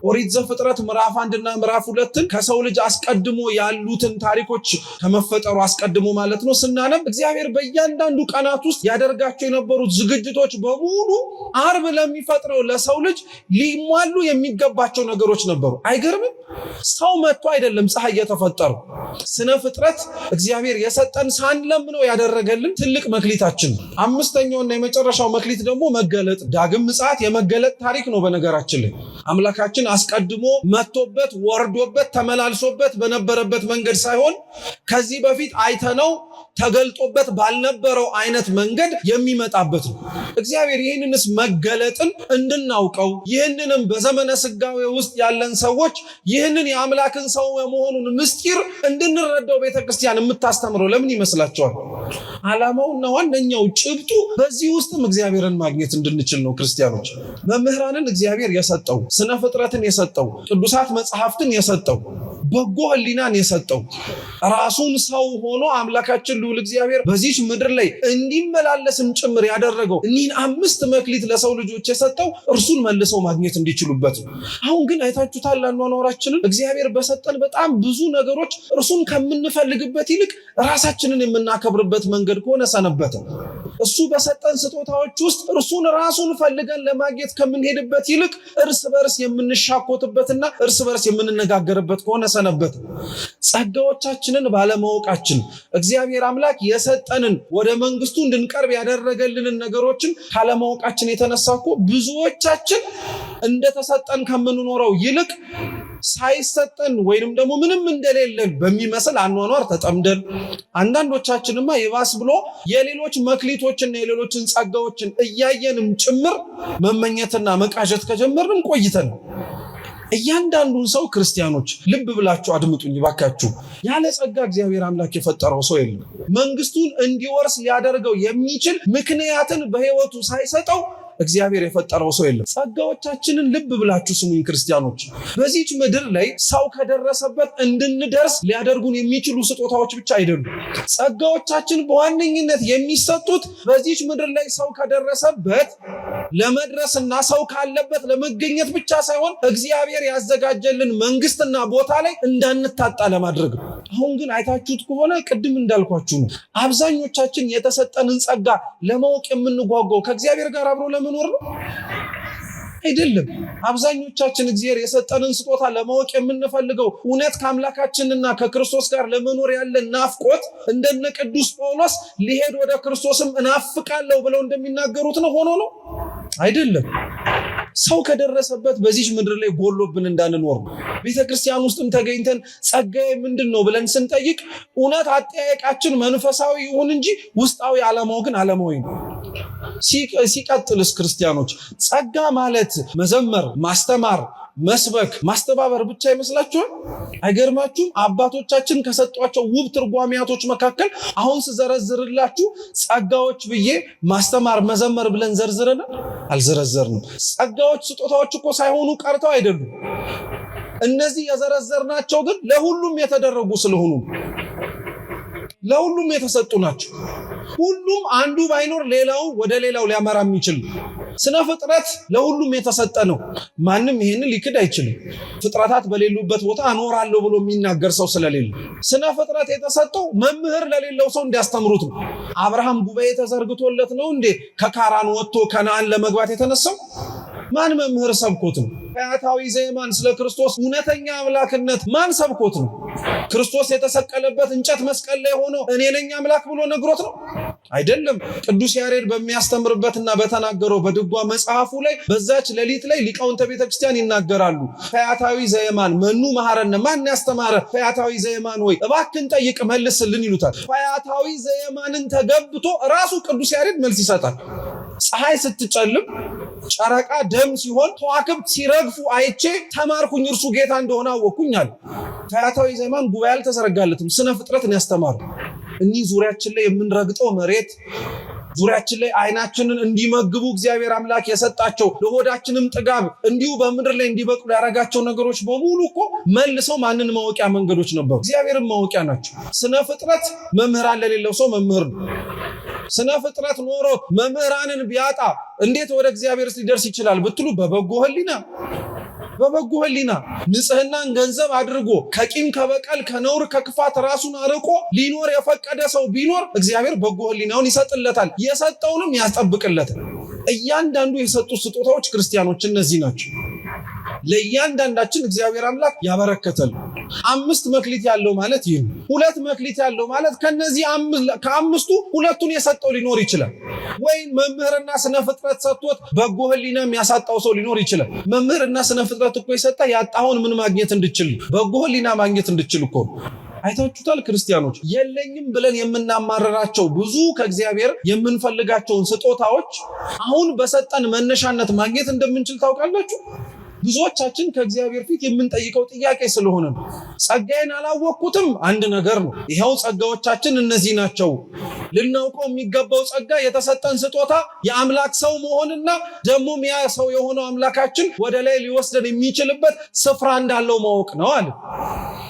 ኦሪት ዘፍጥረት ምዕራፍ 1 እና ምዕራፍ 2 ከሰው ልጅ አስቀድሞ ያሉትን ታሪኮች ከመፈጠሩ አስቀድሞ ማለት ነው ስናነብ እግዚአብሔር በእያንዳንዱ ቀናት ውስጥ ያደርጋቸው የነበሩት ዝግጅቶች በሙሉ ዓርብ ለሚፈጥረው ለሰው ልጅ ሊሟሉ የሚገባቸው ነገሮች ነበሩ። አይገርምም? ሰው መጥቶ አይደለም ፀሐይ የተፈጠረው። ስነ ፍጥረት እግዚአብሔር የሰጠን ሳንለምነው ያደረገልን ትልቅ መክሊታችን ነው። 5ኛውና የመጨረሻው መክሊት ደግሞ መገለጥ፣ ዳግም ምጽአት የመገለጥ ታሪክ ነው። በነገራችን ላይ አምላካችን አስቀድሞ መጥቶበት ወርዶበት ተመላልሶበት በነበረበት መንገድ ሳይሆን ከዚህ በፊት አይተነው ተገልጦበት ባልነበረው አይነት መንገድ የሚመጣበት ነው። እግዚአብሔር ይህንንስ መገለጥን እንድናውቀው ይህንንም በዘመነ ስጋዌ ውስጥ ያለን ሰዎች ይህንን የአምላክን ሰው የመሆኑን ምስጢር እንድንረዳው ቤተክርስቲያን የምታስተምረው ለምን ይመስላችኋል? ዓላማውና ዋነኛው ጭብጡ በዚህ ውስጥም እግዚአብሔርን ማግኘት እንድንችል ነው። ክርስቲያኖች መምህራንን እግዚአብሔር የሰጠው፣ ስነ ፍጥረትን የሰጠው፣ ቅዱሳት መጽሐፍትን የሰጠው፣ በጎ ህሊናን የሰጠው ራሱን ሰው ሆኖ አምላካችን ልዑል እግዚአብሔር በዚች ምድር ላይ እንዲመላለስም ጭምር ያደረገው እኒህን 5 መክሊት ለሰው ልጆች የሰጠው እርሱን መልሰው ማግኘት እንዲችሉበት ነው። አሁን ግን አይታችሁታል አኗኗራችንን። እግዚአብሔር በሰጠን በጣም ብዙ ነገሮች እርሱን ከምንፈልግበት ይልቅ ራሳችንን የምናከብርበት መንገድ ከሆነ ሰነበተ። እሱ በሰጠን ስጦታዎች ውስጥ እርሱን ራሱን ፈልገን ለማግኘት ከምንሄድበት ይልቅ እርስ በርስ የምንሻኮትበትና እርስ በርስ የምንነጋገርበት ከሆነ ሰነበተ። ጸጋዎቻችንን ባለማወቃችን እግዚአብሔር አምላክ የሰጠንን ወደ መንግስቱ እንድንቀርብ ያደረገልንን ነገሮችን ካለማወቃችን የተነሳ እኮ ብዙዎቻችን እንደተሰጠን ከምንኖረው ይልቅ ሳይሰጠን ወይንም ደግሞ ምንም እንደሌለን በሚመስል አኗኗር ተጠምደን፣ አንዳንዶቻችንማ ይባስ ብሎ የሌሎች መክሊቶችና የሌሎችን ጸጋዎችን እያየንም ጭምር መመኘትና መቃዠት ከጀመርን ቆይተን። እያንዳንዱን ሰው ክርስቲያኖች ልብ ብላችሁ አድምጡኝ ባካችሁ። ያለ ጸጋ እግዚአብሔር አምላክ የፈጠረው ሰው የለም። መንግስቱን እንዲወርስ ሊያደርገው የሚችል ምክንያትን በህይወቱ ሳይሰጠው እግዚአብሔር የፈጠረው ሰው የለም። ጸጋዎቻችንን ልብ ብላችሁ ስሙኝ ክርስቲያኖች። በዚች ምድር ላይ ሰው ከደረሰበት እንድንደርስ ሊያደርጉን የሚችሉ ስጦታዎች ብቻ አይደሉም። ጸጋዎቻችን በዋነኝነት የሚሰጡት በዚች ምድር ላይ ሰው ከደረሰበት ለመድረስና ሰው ካለበት ለመገኘት ብቻ ሳይሆን እግዚአብሔር ያዘጋጀልን መንግስትና ቦታ ላይ እንዳንታጣ ለማድረግ ነው። አሁን ግን አይታችሁት ከሆነ ቅድም እንዳልኳችሁ ነው። አብዛኞቻችን የተሰጠንን ጸጋ ለማወቅ የምንጓጓው ከእግዚአብሔር ጋር አብሮ ለመኖር ነው አይደለም። አብዛኞቻችን እግዚአብሔር የሰጠንን ስጦታ ለማወቅ የምንፈልገው እውነት ከአምላካችንና ከክርስቶስ ጋር ለመኖር ያለን ናፍቆት እንደነ ቅዱስ ጳውሎስ ሊሄድ ወደ ክርስቶስም እናፍቃለሁ ብለው እንደሚናገሩት ነው ሆኖ ነው አይደለም። ሰው ከደረሰበት በዚህ ምድር ላይ ጎሎብን እንዳንኖር ነው። ቤተክርስቲያን ውስጥም ተገኝተን ጸጋዬ ምንድን ነው ብለን ስንጠይቅ እውነት አጠያየቃችን መንፈሳዊ ይሁን እንጂ ውስጣዊ ዓላማው ግን ዓለማዊ ነው። ሲቀጥልስ ክርስቲያኖች ጸጋ ማለት መዘመር፣ ማስተማር፣ መስበክ፣ ማስተባበር ብቻ ይመስላችኋል? አይገርማችሁም? አባቶቻችን ከሰጧቸው ውብ ትርጓሜያቶች መካከል አሁን ስዘረዝርላችሁ ጸጋዎች ብዬ ማስተማር፣ መዘመር ብለን ዘርዝረናል? አልዘረዘርንም። ጸጋዎች ስጦታዎች እኮ ሳይሆኑ ቀርተው አይደሉም። እነዚህ የዘረዘርናቸው ግን ለሁሉም የተደረጉ ስለሆኑ ለሁሉም የተሰጡ ናቸው። ሁሉም አንዱ ባይኖር ሌላው ወደ ሌላው ሊያመራ የሚችል ስነ ፍጥረት ለሁሉም የተሰጠ ነው። ማንም ይሄንን ሊክድ አይችልም። ፍጥረታት በሌሉበት ቦታ አኖራለሁ ብሎ የሚናገር ሰው ስለሌለ ስነ ፍጥረት የተሰጠው መምህር ለሌለው ሰው እንዲያስተምሩት ነው። አብርሃም ጉባኤ ተዘርግቶለት ነው እንዴ ከካራን ወጥቶ ከነዓን ለመግባት የተነሳው? ማን መምህር ሰብኮት ነው? ፈያታዊ ዘየማን ስለ ክርስቶስ እውነተኛ አምላክነት ማን ሰብኮት ነው? ክርስቶስ የተሰቀለበት እንጨት መስቀል ላይ ሆኖ እኔ ነኝ አምላክ ብሎ ነግሮት ነው? አይደለም። ቅዱስ ያሬድ በሚያስተምርበትና በተናገረው በድጓ መጽሐፉ ላይ በዛች ሌሊት ላይ ሊቃውንተ ቤተክርስቲያን ይናገራሉ። ፈያታዊ ዘየማን መኑ መሐረነ፣ ማን ያስተማረ ፈያታዊ ዘየማን ወይ እባክን ጠይቅ መልስልን ይሉታል። ፈያታዊ ዘየማንን ተገብቶ ራሱ ቅዱስ ያሬድ መልስ ይሰጣል። ፀሐይ ስትጨልም ጨረቃ ደም ሲሆን ከዋክብት ሲረግፉ አይቼ ተማርኩኝ፣ እርሱ ጌታ እንደሆነ አወኩኛል። ፈያታዊ ዘየማን ጉባኤ አልተዘረጋለትም፣ ስነ ፍጥረትን ያስተማሩ። እኒህ ዙሪያችን ላይ የምንረግጠው መሬት፣ ዙሪያችን ላይ አይናችንን እንዲመግቡ እግዚአብሔር አምላክ የሰጣቸው ለሆዳችንም ጥጋብ እንዲሁ በምድር ላይ እንዲበቅሉ ያደረጋቸው ነገሮች በሙሉ እኮ መልሰው ማንን ማወቂያ መንገዶች ነበሩ? እግዚአብሔርን ማወቂያ ናቸው። ስነ ፍጥረት መምህራን ለሌለው ሰው መምህር ነው። ስነ ፍጥረት ኖሮ መምህራንን ቢያጣ እንዴት ወደ እግዚአብሔር ሊደርስ ይችላል ብትሉ በበጎ ሕሊና ንጽህናን ገንዘብ አድርጎ ከቂም ከበቀል ከነውር ከክፋት ራሱን አርቆ ሊኖር የፈቀደ ሰው ቢኖር እግዚአብሔር በጎ ሕሊናውን ይሰጥለታል፣ የሰጠውንም ያስጠብቅለታል። እያንዳንዱ የሰጡት ስጦታዎች ክርስቲያኖች እነዚህ ናቸው። ለእያንዳንዳችን እግዚአብሔር አምላክ ያበረከተል። 5 መክሊት ያለው ማለት ይህ ነው። 2 መክሊት ያለው ማለት ከነዚህ ከአምስቱ ሁለቱን የሰጠው ሊኖር ይችላል። ወይም መምህርና ስነ ፍጥረት ሰጥቶት በጎ ሕሊና የሚያሳጣው ሰው ሊኖር ይችላል። መምህርና ስነ ፍጥረት እኮ የሰጣ ያጣውን ምን ማግኘት እንድችል፣ በጎ ሕሊና ማግኘት እንድችል እኮ። አይታችሁታል ክርስቲያኖች፣ የለኝም ብለን የምናማረራቸው ብዙ ከእግዚአብሔር የምንፈልጋቸውን ስጦታዎች አሁን በሰጠን መነሻነት ማግኘት እንደምንችል ታውቃላችሁ። ብዙዎቻችን ከእግዚአብሔር ፊት የምንጠይቀው ጥያቄ ስለሆነ ነው። ጸጋዬን አላወቅኩትም አንድ ነገር ነው። ይኸው ጸጋዎቻችን እነዚህ ናቸው። ልናውቀው የሚገባው ጸጋ የተሰጠን ስጦታ የአምላክ ሰው መሆንና ደግሞም ያ ሰው የሆነው አምላካችን ወደ ላይ ሊወስደን የሚችልበት ስፍራ እንዳለው ማወቅ ነው አለ።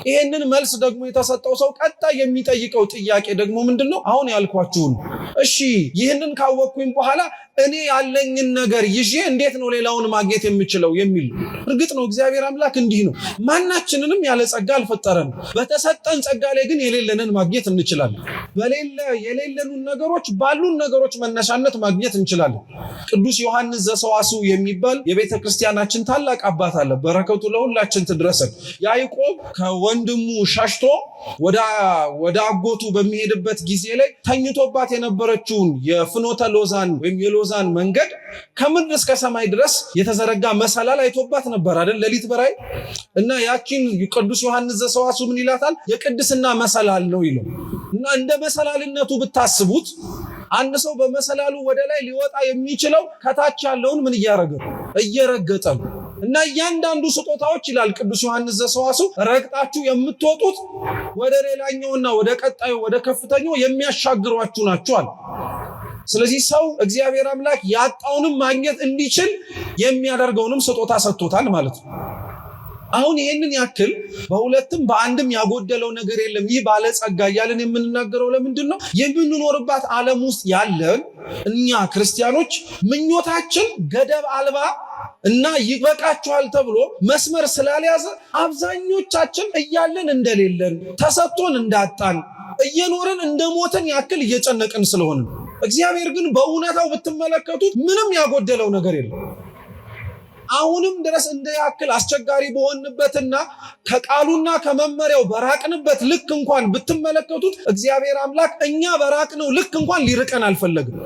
ይህንን መልስ ደግሞ የተሰጠው ሰው ቀጣይ የሚጠይቀው ጥያቄ ደግሞ ምንድን ነው? አሁን ያልኳችሁን እሺ ይህንን ካወቅኩኝ በኋላ እኔ ያለኝን ነገር ይዤ እንዴት ነው ሌላውን ማግኘት የምችለው የሚል። እርግጥ ነው እግዚአብሔር አምላክ እንዲህ ነው፣ ማናችንንም ያለ ጸጋ አልፈጠረን። በተሰጠን ጸጋ ላይ ግን የሌለንን ማግኘት እንችላለን። የሌለንን ነገሮች ባሉን ነገሮች መነሻነት ማግኘት እንችላለን። ቅዱስ ዮሐንስ ዘሰዋስው የሚባል የቤተ ክርስቲያናችን ታላቅ አባት አለ። በረከቱ ለሁላችን ትድረሰን። ያዕቆብ ከወንድሙ ሸሽቶ ወደ አጎቱ በሚሄድበት ጊዜ ላይ ተኝቶባት የነበረችውን የፍኖተ ሎዛን ወይም የሎዛን መንገድ ከምድር እስከ ሰማይ ድረስ የተዘረጋ መሰላል አይቶባት ነበር አይደል? ሌሊት በራእይ እና ያቺን ቅዱስ ዮሐንስ ዘሰዋስው ምን ይላታል? የቅድስና መሰላል ነው ይለው እና እንደ መሰላልነቱ ብታስቡት አንድ ሰው በመሰላሉ ወደ ላይ ሊወጣ የሚችለው ከታች ያለውን ምን እየረገጠ ነው። እና እያንዳንዱ ስጦታዎች ይላል ቅዱስ ዮሐንስ ዘሰዋስው ረግጣችሁ የምትወጡት ወደ ሌላኛውና ወደ ቀጣዩ ወደ ከፍተኛው የሚያሻግሯችሁ ናቸዋል። ስለዚህ ሰው እግዚአብሔር አምላክ ያጣውንም ማግኘት እንዲችል የሚያደርገውንም ስጦታ ሰጥቶታል ማለት ነው። አሁን ይህንን ያክል በሁለትም በአንድም ያጎደለው ነገር የለም። ይህ ባለጸጋ እያለን የምንናገረው ለምንድን ነው? የምንኖርባት ዓለም ውስጥ ያለን እኛ ክርስቲያኖች ምኞታችን ገደብ አልባ እና ይበቃችኋል ተብሎ መስመር ስላልያዘ አብዛኞቻችን እያለን እንደሌለን ተሰጥቶን እንዳጣን እየኖርን እንደሞተን ያክል እየጨነቅን ስለሆነ፣ እግዚአብሔር ግን በእውነታው ብትመለከቱት ምንም ያጎደለው ነገር የለም። አሁንም ድረስ እንደ ያክል አስቸጋሪ በሆንበትና ከቃሉና ከመመሪያው በራቅንበት ልክ እንኳን ብትመለከቱት እግዚአብሔር አምላክ እኛ በራቅነው ልክ እንኳን ሊርቀን አልፈለግም።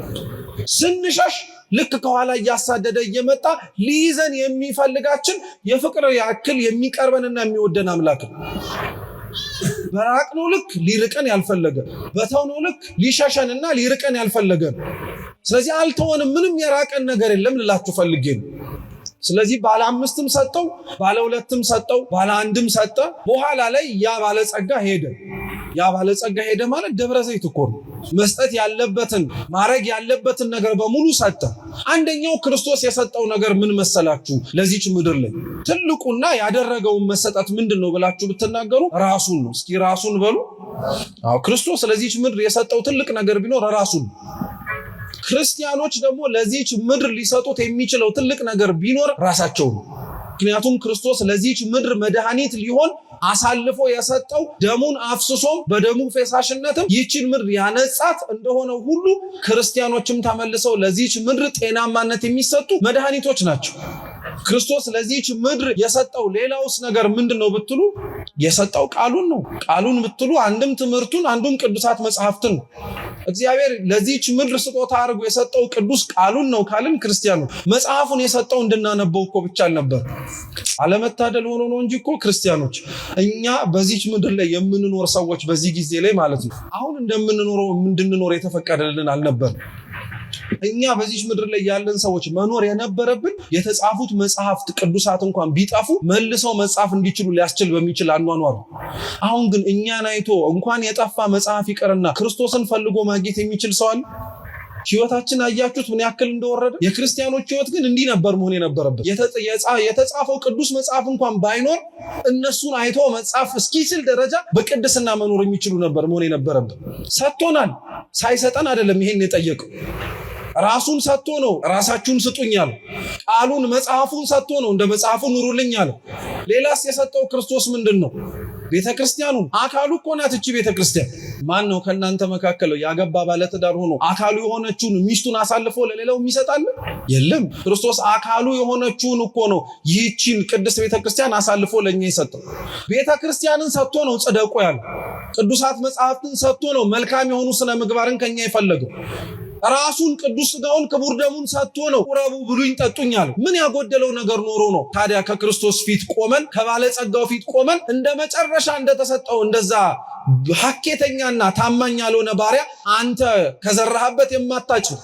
ስንሸሽ ልክ ከኋላ እያሳደደ እየመጣ ሊይዘን የሚፈልጋችን የፍቅር ያክል የሚቀርበንና የሚወደን አምላክ ነው። በራቅነው ልክ ሊርቀን ያልፈለገ፣ በተውነው ልክ ሊሸሸንና ሊርቀን ያልፈለገ። ስለዚህ አልተወንም፣ ምንም የራቀን ነገር የለም ልላችሁ ፈልጌ ነው። ስለዚህ ባለ 5ም ሰጠው፣ ባለ 2ም ሰጠው፣ ባለ 1ም ሰጠ። በኋላ ላይ ያ ባለጸጋ ሄደ ማለት ደብረ ዘይት እኮ ነው። መስጠት ያለበትን ማድረግ ያለበትን ነገር በሙሉ ሰጠ። አንደኛው ክርስቶስ የሰጠው ነገር ምን መሰላችሁ? ለዚች ምድር ላይ ትልቁና ያደረገውን መሰጠት ምንድን ነው ብላችሁ ብትናገሩ ራሱን ነው። እስኪ ራሱን በሉ። አዎ ክርስቶስ ለዚች ምድር የሰጠው ትልቅ ነገር ቢኖር ራሱን ነው። ክርስቲያኖች ደግሞ ለዚች ምድር ሊሰጡት የሚችለው ትልቅ ነገር ቢኖር ራሳቸው ነው። ምክንያቱም ክርስቶስ ለዚች ምድር መድኃኒት ሊሆን አሳልፎ የሰጠው ደሙን አፍስሶም በደሙ ፈሳሽነትም ይህችን ምድር ያነጻት እንደሆነ ሁሉ ክርስቲያኖችም ተመልሰው ለዚህች ምድር ጤናማነት የሚሰጡ መድኃኒቶች ናቸው። ክርስቶስ ለዚህች ምድር የሰጠው ሌላውስ ነገር ምንድነው ብትሉ የሰጠው ቃሉን ነው። ቃሉን ብትሉ አንድም ትምህርቱን አንዱም ቅዱሳት መጽሐፍትን ነው። እግዚአብሔር ለዚህች ምድር ስጦታ አድርጎ የሰጠው ቅዱስ ቃሉን ነው ካልን ክርስቲያኑ መጽሐፉን የሰጠው እንድናነበው እኮ ብቻ አልነበር። አለመታደል ሆኖ ነው እንጂ እኮ ክርስቲያኖች እኛ በዚህች ምድር ላይ የምንኖር ሰዎች በዚህ ጊዜ ላይ ማለት ነው አሁን እንደምንኖረው እንድንኖር የተፈቀደልን አልነበርም። እኛ በዚህ ምድር ላይ ያለን ሰዎች መኖር የነበረብን የተጻፉት መጽሐፍት ቅዱሳት እንኳን ቢጠፉ መልሰው መጻፍ እንዲችሉ ሊያስችል በሚችል አኗኗር። አሁን ግን እኛን አይቶ እንኳን የጠፋ መጽሐፍ ይቀርና ክርስቶስን ፈልጎ ማግኘት የሚችል ሰው አለ? ህይወታችን አያችሁት ምን ያክል እንደወረደ። የክርስቲያኖች ህይወት ግን እንዲህ ነበር መሆን የነበረበት። የተጻፈው ቅዱስ መጽሐፍ እንኳን ባይኖር እነሱን አይቶ መጽሐፍ እስኪችል ደረጃ በቅድስና መኖር የሚችሉ ነበር መሆን የነበረበት። ሰጥቶናል። ሳይሰጠን አይደለም ይሄን የጠየቀው። ራሱን ሰጥቶ ነው ራሳችሁን ስጡኛል። ቃሉን መጽሐፉን ሰጥቶ ነው እንደ መጽሐፉ ኑሩልኛል። ሌላስ የሰጠው ክርስቶስ ምንድነው? ቤተክርስቲያኑ አካሉ እኮ ናት። እቺ ቤተክርስቲያን ማን ነው ከናንተ መካከል ያገባ ባለትዳር ሆኖ አካሉ የሆነችውን ሚስቱን አሳልፎ ለሌላው የሚሰጣል? የለም። ክርስቶስ አካሉ የሆነችውን እኮ ነው ይህቺን ቅድስት ቤተክርስቲያን አሳልፎ ለኛ የሰጠው። ቤተክርስቲያንን ሰጥቶ ነው ጽደቁ ያለው። ቅዱሳት መጽሐፍትን ሰጥቶ ነው መልካም የሆኑ ስነ ምግባርን ከኛ የፈለገው። ራሱን ቅዱስ ሥጋውን ክቡር ደሙን ሰጥቶ ነው ቁረቡ ብሉኝ ጠጡኛል። ምን ያጎደለው ነገር ኖሮ ነው ታዲያ ከክርስቶስ ፊት ቆመን ከባለጸጋው ፊት ቆመን እንደ መጨረሻ እንደተሰጠው እንደዛ ሐኬተኛና ታማኝ ያልሆነ ባሪያ አንተ ከዘራህበት የማታጭድ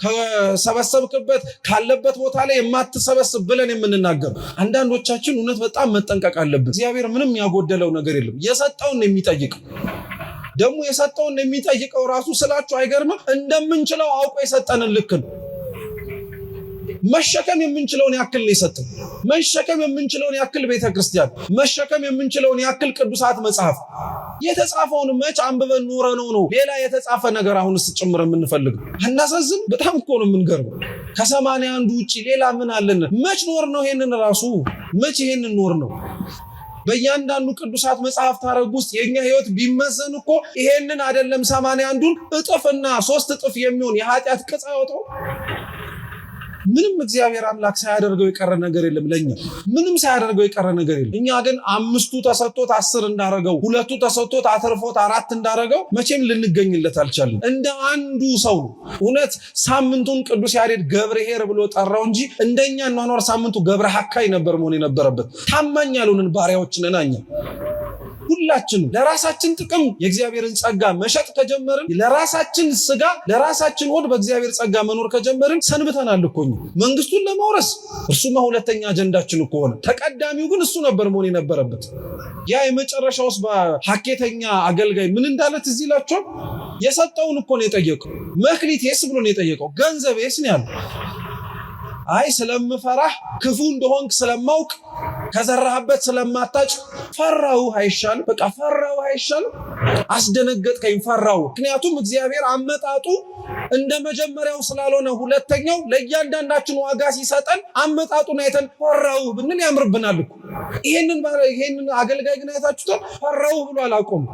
ከሰበሰብክበት ካለበት ቦታ ላይ የማትሰበስብ ብለን የምንናገር አንዳንዶቻችን እውነት በጣም መጠንቀቅ አለብን። እግዚአብሔር ምንም ያጎደለው ነገር የለም። የሰጠውን የሚጠይቀው ደግሞ የሰጠውን የሚጠይቀው ራሱ ስላችሁ አይገርምም? እንደምንችለው አውቆ የሰጠንን ልክ ነው። መሸከም የምንችለውን ያክል ነው የሰጠን። መሸከም የምንችለውን ያክል ቤተክርስቲያን፣ መሸከም የምንችለውን ያክል ቅዱሳት መጽሐፍ የተጻፈውን መች አንብበን ኖረነው ነው ሌላ የተጻፈ ነገር አሁንስ ጭምር የምንፈልገው? አናሳዝን? በጣም እኮ ነው የምንገርመው። ከ81 ውጪ ሌላ ምን አለን? መች ኖር ነው ይሄንን ራሱ መች ይሄንን ኖር ነው? በእያንዳንዱ ቅዱሳት መጽሐፍት ታሪክ ውስጥ የኛ ህይወት ቢመዘን እኮ ይሄንን አይደለም 81ዱን እጥፍና 3 እጥፍ የሚሆን የኃጢአት ቅጽ ያወጣው። ምንም እግዚአብሔር አምላክ ሳያደርገው የቀረ ነገር የለም። ለኛ ምንም ሳያደርገው የቀረ ነገር የለም። እኛ ግን 5ቱ ተሰጥቶት 10 እንዳረገው፣ 2ቱ ተሰጥቶት አትርፎት 4 እንዳረገው መቼም ልንገኝለት አልቻለም። እንደ አንዱ ሰው እውነት ሳምንቱን ቅዱስ ያሬድ ገብርኄር ብሎ ጠራው እንጂ እንደኛ እናኖር ሳምንቱ ገብረ ሐካይ ነበር መሆን የነበረበት። ታማኝ ያልሆንን ባሪያዎች ነን እኛ ሁላችንም። ለራሳችን ጥቅም የእግዚአብሔርን ጸጋ መሸጥ ከጀመርን፣ ለራሳችን ስጋ ለራሳችን ሆድ በእግዚአብሔር ጸጋ መኖር ከጀመርን ሰንብተናል እኮ። መንግስቱን ለማውረስ እርሱማ ሁለተኛ አጀንዳችን እኮ ሆነ። ተቀዳሚው ግን እሱ ነበር መሆን የነበረበት። ያ የመጨረሻውስ በሐኬተኛ አገልጋይ ምን እንዳለ ትዝ ይላችኋል? የሰጠውን እኮ ነው የጠየቀው። መክሊቴስ ብሎ ነው የጠየቀው። ገንዘቤስ ነው ያለው። አይ ስለምፈራህ ክፉ እንደሆንክ ስለማውቅ ከዘራህበት ስለማታጭ ፈራው አይሻልም? በቃ ፈራው አይሻልም? አስደነገጥከኝ፣ ፈራው። ምክንያቱም እግዚአብሔር አመጣጡ እንደ መጀመሪያው ስላልሆነ ሁለተኛው ለእያንዳንዳችን ዋጋ ሲሰጠን አመጣጡን አይተን ፈራው ብንል ያምርብናል እኮ። ይሄንን አገልጋይ ግን አይታችሁታል? ፈራው ብሎ አላቆም።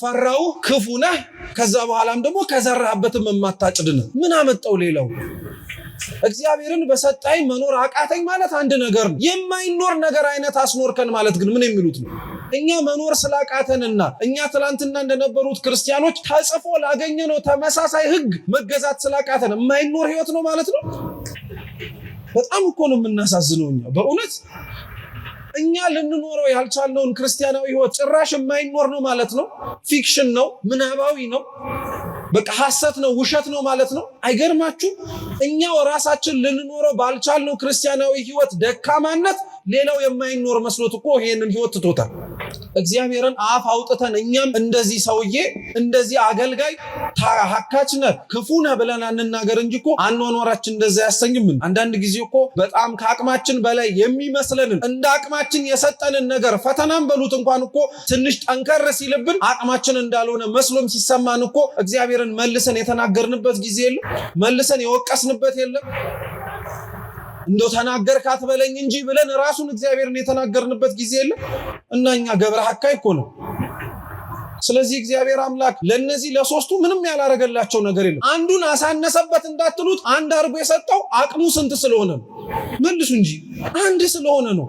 ፈራው ክፉ ነህ፣ ከዛ በኋላም ደግሞ ከዘራህበትም የማታጭድ ነህ። ምን አመጣው ሌላው? እግዚአብሔርን በሰጣይ መኖር አቃተኝ ማለት አንድ ነገር ነው። የማይኖር ነገር አይነት አስኖርከን ማለት ግን ምን የሚሉት ነው? እኛ መኖር ስላቃተንና እኛ ትላንትና እንደነበሩት ክርስቲያኖች ተጽፎ ላገኘነው ተመሳሳይ ሕግ መገዛት ስላቃተን የማይኖር ህይወት ነው ማለት ነው። በጣም እኮ ነው የምናሳዝነው። እኛ በእውነት እኛ ልንኖረው ያልቻልነውን ክርስቲያናዊ ህይወት ጭራሽ የማይኖር ነው ማለት ነው። ፊክሽን ነው፣ ምናባዊ ነው፣ በቃ ሐሰት ነው፣ ውሸት ነው ማለት ነው። አይገርማችሁ? እኛው ራሳችን ልንኖረው ባልቻልነው ክርስቲያናዊ ህይወት ደካማነት ሌላው የማይኖር መስሎት እኮ ይሄንን ህይወት ትቶታል። እግዚአብሔርን አፍ አውጥተን እኛም እንደዚህ ሰውዬ እንደዚህ አገልጋይ ሐካችነ ክፉነ ብለን አንናገር እንጂ እኮ አኗኗራችን እንደዛ ያሰኝም። አንዳንድ ጊዜ እኮ በጣም ከአቅማችን በላይ የሚመስለንን እንደ አቅማችን የሰጠንን ነገር ፈተናም በሉት እንኳን እኮ ትንሽ ጠንከር ሲልብን አቅማችን እንዳልሆነ መስሎም ሲሰማን እኮ እግዚአብሔርን መልሰን የተናገርንበት ጊዜ የለም፣ መልሰን የወቀስንበት የለም። እንደው ተናገርክ አትበለኝ እንጂ ብለን ራሱን እግዚአብሔርን የተናገርንበት ጊዜ የለም እና እኛ ገብረ ሐካይ እኮ ነው። ስለዚህ እግዚአብሔር አምላክ ለነዚህ ለሶስቱ ምንም ያላረገላቸው ነገር የለም። አንዱን አሳነሰበት እንዳትሉት አንድ አርጎ የሰጠው አቅሙ ስንት ስለሆነ ነው? መልሱ እንጂ አንድ ስለሆነ ነው።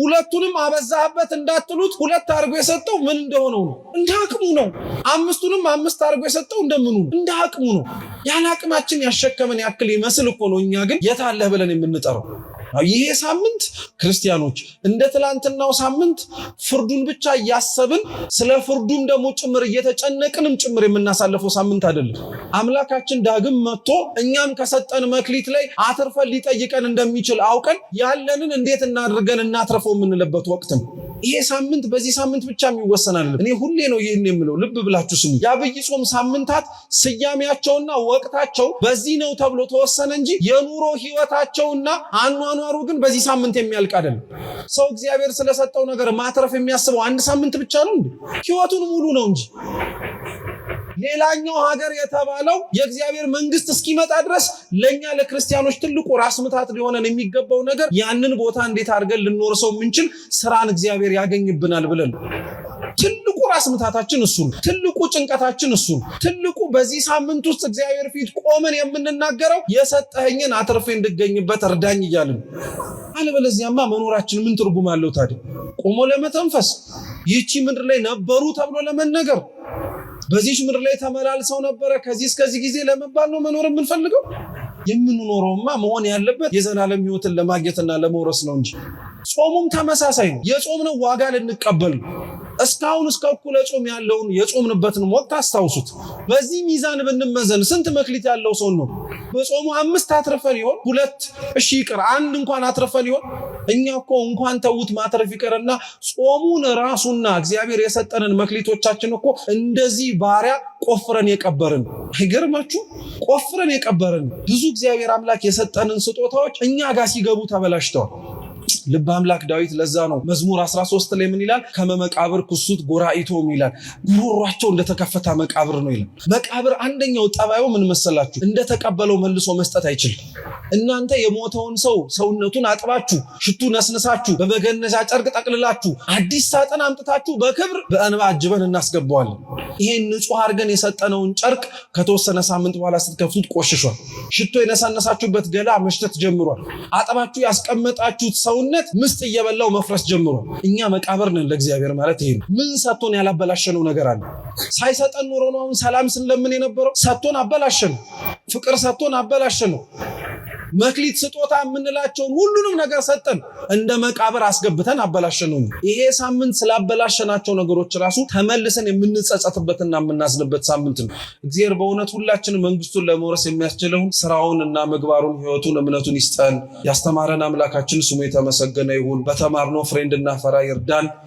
ሁለቱንም አበዛህበት እንዳትሉት ሁለት አርጎ የሰጠው ምን እንደሆነው ነው? እንደ አቅሙ ነው። አምስቱንም አምስት አርጎ የሰጠው እንደምኑ ነው? እንደ አቅሙ ነው። ያን አቅማችን ያሸከመን ያክል ይመስል እኮ ነው እኛ ግን የት አለህ ብለን የምንጠራው። ይሄ ሳምንት ክርስቲያኖች እንደ ትላንትናው ሳምንት ፍርዱን ብቻ እያሰብን ስለ ፍርዱም ደግሞ ጭምር እየተጨነቅንም ጭምር የምናሳልፈው ሳምንት አይደለም። አምላካችን ዳግም መጥቶ እኛም ከሰጠን መክሊት ላይ አትርፈን ሊጠይቀን እንደሚችል አውቀን ያለንን እንዴት እናድርገን እናትርፈው የምንልበት ወቅት ነው። ይሄ ሳምንት በዚህ ሳምንት ብቻ የሚወሰን አይደለም። እኔ ሁሌ ነው ይህን የምለው፣ ልብ ብላችሁ ስሙ። የዐቢይ ጾም ሳምንታት ስያሜያቸውና ወቅታቸው በዚህ ነው ተብሎ ተወሰነ እንጂ የኑሮ ህይወታቸውና አኗኗሩ ግን በዚህ ሳምንት የሚያልቅ አይደለም። ሰው እግዚአብሔር ስለሰጠው ነገር ማትረፍ የሚያስበው አንድ ሳምንት ብቻ ነው እንዴ? ህይወቱን ሙሉ ነው እንጂ። ሌላኛው ሀገር የተባለው የእግዚአብሔር መንግስት እስኪመጣ ድረስ ለኛ ለክርስቲያኖች ትልቁ ራስ ምታት ሊሆነን የሚገባው ነገር ያንን ቦታ እንዴት አድርገን ልንወርሰው የምንችል ስራን እግዚአብሔር ያገኝብናል ብለን ትልቁ ራስ ምታታችን እሱ ነው። ትልቁ ጭንቀታችን እሱ ነው። ትልቁ በዚህ ሳምንት ውስጥ እግዚአብሔር ፊት ቆመን የምንናገረው የሰጠኸኝን አትርፌ እንድገኝበት እርዳኝ እያልን። አለበለዚያማ መኖራችን ምን ትርጉም አለው ታዲያ? ቆሞ ለመተንፈስ ይህቺ ምድር ላይ ነበሩ ተብሎ ለመነገር በዚህ ምድር ላይ ተመላልሰው ነበረ ከዚህ እስከዚህ ጊዜ ለመባል ነው መኖር የምንፈልገው? የምንኖረውማ መሆን ያለበት የዘላለም ህይወትን ለማግኘትና ለመውረስ ነው እንጂ። ጾሙም ተመሳሳይ ነው። የጾምነው ዋጋ ልንቀበል ነው። እስካሁን እስከ እኩለ ጾም ያለውን የጾምንበትን ወቅት አስታውሱት። በዚህ ሚዛን ብንመዘን ስንት መክሊት ያለው ሰው ነው? በጾሙ 5 አትርፈን ይሆን? 2 እሺ ይቅር 1 እንኳን አትርፈን ይሆን? እኛ እኮ እንኳን ተውት ማትረፍ ይቀርና ጾሙን ራሱና እግዚአብሔር የሰጠንን መክሊቶቻችን እኮ እንደዚህ ባሪያ ቆፍረን የቀበርን። አይገርማችሁ? ቆፍረን የቀበርን ብዙ እግዚአብሔር አምላክ የሰጠንን ስጦታዎች እኛ ጋር ሲገቡ ተበላሽተዋል። ልብ አምላክ ዳዊት ለዛ ነው መዝሙር 13 ላይ ምን ይላል? ከመቃብር ኩሱት ጎራኢቶም ይላል። ጉሮሯቸው እንደተከፈተ መቃብር ነው ይላል። መቃብር አንደኛው ጠባዩ ምን መሰላችሁ? እንደተቀበለው መልሶ መስጠት አይችልም። እናንተ የሞተውን ሰው ሰውነቱን አጥባችሁ ሽቱ ነስነሳችሁ በመገነዣ ጨርቅ ጠቅልላችሁ አዲስ ሳጥን አምጥታችሁ በክብር በእንባ አጅበን እናስገባዋለን። ይሄን ንጹህ አድርገን የሰጠነውን ጨርቅ ከተወሰነ ሳምንት በኋላ ስትከፍቱት ቆሽሿል። ሽቶ የነሳነሳችሁበት ገላ መሽተት ጀምሯል። አጥባችሁ ያስቀመጣችሁት ሰውነት ምስጥ እየበላው መፍረስ ጀምሯል። እኛ መቃብር ነን ለእግዚአብሔር ማለት ይሄ ነው። ምን ሰጥቶን ያላበላሸነው ነገር አለ? ሳይሰጠን ኖሮ ነው አሁን ሰላም ስንለምን የነበረው? ሰጥቶን አበላሸነው። ፍቅር ሰጥቶን አበላሸነው። መክሊት ስጦታ የምንላቸውን ሁሉንም ነገር ሰጠን፣ እንደ መቃብር አስገብተን አበላሸነው። ይሄ ሳምንት ስላበላሸናቸው ነገሮች ራሱ ተመልሰን የምንጸጸትበትና የምናዝንበት ሳምንት ነው። እግዚአብሔር በእውነት ሁላችንም መንግስቱን ለመውረስ የሚያስችለውን ስራውን እና ምግባሩን ህይወቱን እምነቱን ይስጠን። ያስተማረን አምላካችን ስሙ የተመሰገነ ይሁን። በተማርነው ፍሬ እንድናፈራ ይርዳን።